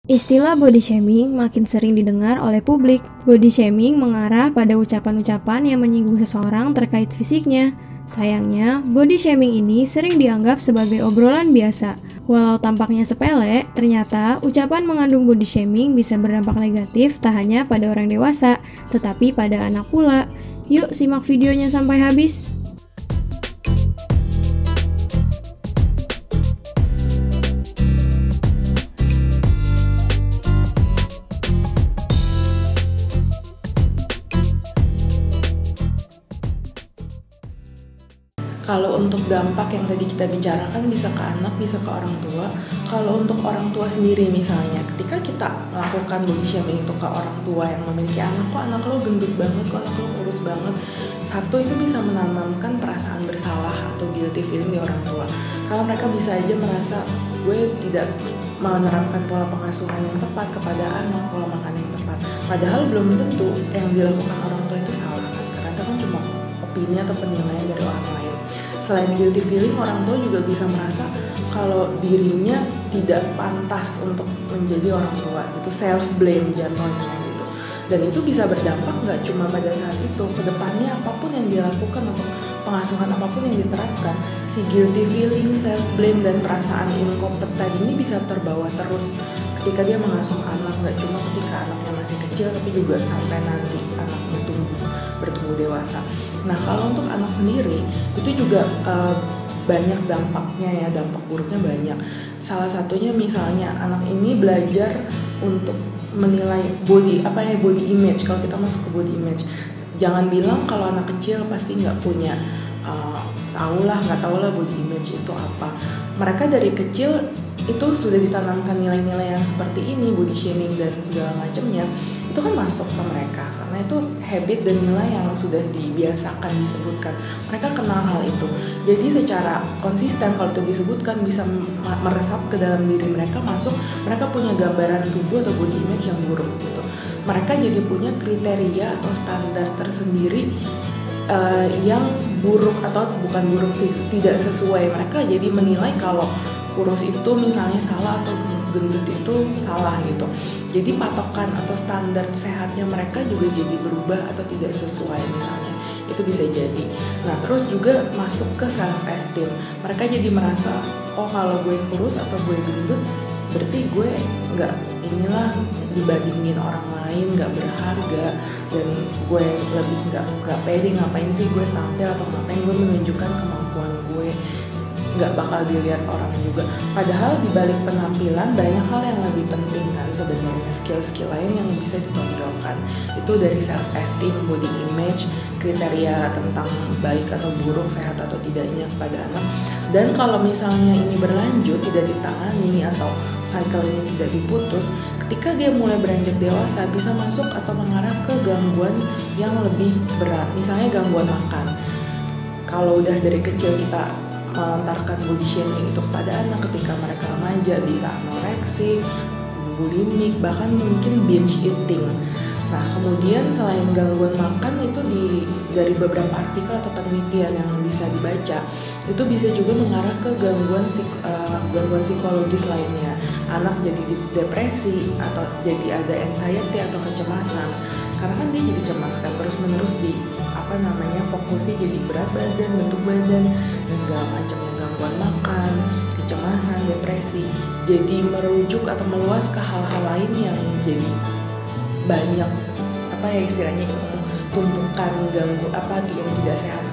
Istilah body shaming makin sering didengar oleh publik. Body shaming mengarah pada ucapan-ucapan yang menyinggung seseorang terkait fisiknya. Sayangnya, body shaming ini sering dianggap sebagai obrolan biasa. Walau tampaknya sepele, ternyata ucapan mengandung body shaming bisa berdampak negatif tak hanya pada orang dewasa, tetapi pada anak pula. Yuk simak videonya sampai habis. Kalau untuk dampak yang tadi kita bicarakan bisa ke anak, bisa ke orang tua. Kalau untuk orang tua sendiri misalnya, ketika kita melakukan body shaming itu ke orang tua yang memiliki anak, kok anak lo gendut banget, kok anak lo kurus banget. Satu, itu bisa menanamkan perasaan bersalah atau guilty feeling di orang tua. Kalau mereka bisa aja merasa gue tidak menerapkan pola pengasuhan yang tepat kepada anak, pola makan yang tepat. Padahal belum tentu yang dilakukan orang tua itu salah kan, karena itu kan cuma opini atau penilaian dari orang lain. Selain guilty feeling, orang tua juga bisa merasa kalau dirinya tidak pantas untuk menjadi orang tua. Itu self blame jatuhnya gitu. Dan itu bisa berdampak nggak cuma pada saat itu, kedepannya apapun yang dilakukan atau pengasuhan apapun yang diterapkan, si guilty feeling, self blame dan perasaan inkompeten ini bisa terbawa terus ketika dia mengasuh anak, nggak cuma ketika anaknya masih kecil, tapi juga sampai nanti anaknya bertumbuh dewasa. Nah, kalau untuk anak sendiri itu juga banyak dampaknya ya, dampak buruknya banyak. Salah satunya misalnya anak ini belajar untuk menilai body image. Kalau kita masuk ke body image, jangan bilang kalau anak kecil pasti nggak punya nggak tahu lah body image itu apa. Mereka dari kecil itu sudah ditanamkan nilai-nilai yang seperti ini, body shaming dan segala macamnya, itu kan masuk ke mereka karena itu habit dan nilai yang sudah dibiasakan disebutkan. Mereka kenal hal itu, jadi secara konsisten kalau itu disebutkan bisa meresap ke dalam diri mereka, mereka punya gambaran tubuh atau body image yang buruk gitu. Mereka jadi punya kriteria atau standar tersendiri yang buruk, atau bukan buruk sih, tidak sesuai. Mereka jadi menilai kalau kurus itu misalnya salah atau gendut itu salah gitu. Jadi patokan atau standar sehatnya mereka juga jadi berubah atau tidak sesuai misalnya. Itu bisa jadi. Nah, terus juga masuk ke self esteem. Mereka jadi merasa, oh kalau gue kurus atau gue gendut berarti gue nggak dibandingin orang lain, nggak berharga, dan gue lebih nggak pede. Ngapain sih gue tampil atau ngapain gue menunjukkan kemampuan gue, nggak bakal dilihat orang juga. Padahal di balik penampilan banyak hal yang lebih penting kan sebenarnya, skill-skill lain yang bisa ditonjolkan. Itu dari self esteem, body image, kriteria tentang baik atau buruk, sehat atau tidaknya kepada anak. Dan kalau misalnya ini berlanjut, tidak ditangani atau cycle ini tidak diputus, ketika dia mulai beranjak dewasa bisa masuk atau mengarah ke gangguan yang lebih berat, misalnya gangguan makan. Kalau udah dari kecil kita melontarkan body shaming itu kepada anak, ketika mereka remaja bisa anoreksi, bulimik, bahkan mungkin binge eating. Nah, kemudian selain gangguan makan itu dari beberapa artikel atau penelitian yang bisa dibaca, itu bisa juga mengarah ke gangguan psikologis lainnya. Anak jadi depresi atau jadi ada anxiety atau kecemasan, karena kan dia jadi cemas kan terus-menerus fokusnya jadi berat badan, bentuk badan dan segala macamnya, gangguan makan, kecemasan, depresi, jadi merujuk atau meluas ke hal-hal lain yang jadi banyak istilahnya tumpukan yang tidak sehat